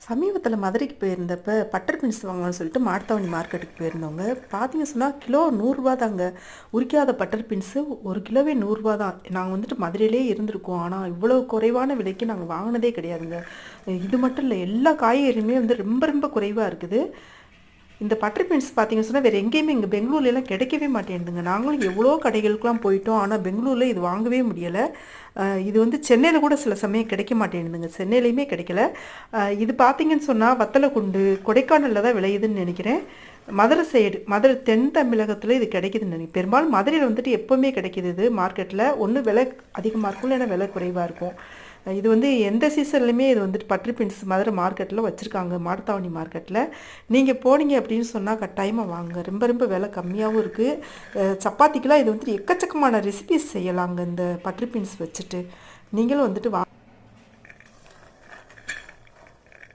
சமீபத்தில மதுரைக்கு போயிருந்தப்ப, butter beans வாங்கலாம்னு சொல்லிட்டு மாட்டுத்தாவணி மார்க்கெட்டுக்கு போயிருந்தோங்க. பார்த்தீங்க சொன்னா, கிலோ ரூ. 100 தாங்க. உரிக்காத பட்டர் பீன்ஸு 1 கிலோவே ரூ. 100 தான். நாங்க வந்துட்டு மதுரையிலேயே இருந்திருக்கோம். ஆனா, இவ்வளோ குறைவான விலைக்கு நாங்க வாங்குனதே கிடையாதுங்க. இது மட்டும் இல்ல, எல்லா காய்கறியுமே வந்து ரொம்ப ரொம்ப குறைவா இருக்குது. இந்த பட்டர் பீன்ஸ் பார்த்தீங்கன்னு சொன்னா, வேற எங்கேயுமே இங்க பெங்களூர்லலாம் கிடைக்கவே மாட்டேன்துங்க. நாங்களும் எவ்வளோ கடைகளுக்குலாம் போயிட்டோம். ஆனா, பெங்களூர்ல இது வாங்கவே முடியல. இது வந்து சென்னையில கூட சில சமயம் கிடைக்க மாட்டேன்துங்க. சென்னையிலயுமே கிடைக்கல. இது பார்த்தீங்கன்னு சொன்னா, வத்தலக்குண்டு, கொடைக்கானல்ல தான் விளையுதுன்னு நெனைக்கிறேன். மதுரை சைடு, மதுரை தென் தமிழகத்தில இது கிடைக்குதுன்னு பெரும்பாலும் மதுரையில வந்துட்டு எப்பவுமே கிடைக்குது இது மார்க்கெட்ல. ஒண்ணு விலை அதிகமா இருக்கும், இல்லைன்னா விலை குறைவா இருக்கும். இது வந்து எந்த சீசன்லையுமே இது வந்துட்டு பட்டர் பீன்ஸ் மதுரை மார்க்கெட்டில் வச்சுருக்காங்க, மாட்டுத்தாவணி மார்க்கெட்டில். நீங்கள் போனீங்க அப்படின்னு சொன்னால் கட்டாயமாக வாங்க. ரொம்ப ரொம்ப விலை கம்மியாகவும் இருக்குது. சப்பாத்திக்கெலாம் இது வந்துட்டு எக்கச்சக்கமான ரெசிபிஸ் செய்யலாங்க இந்த பட்டர் பீன்ஸ் வச்சுட்டு. நீங்களும் வந்துட்டு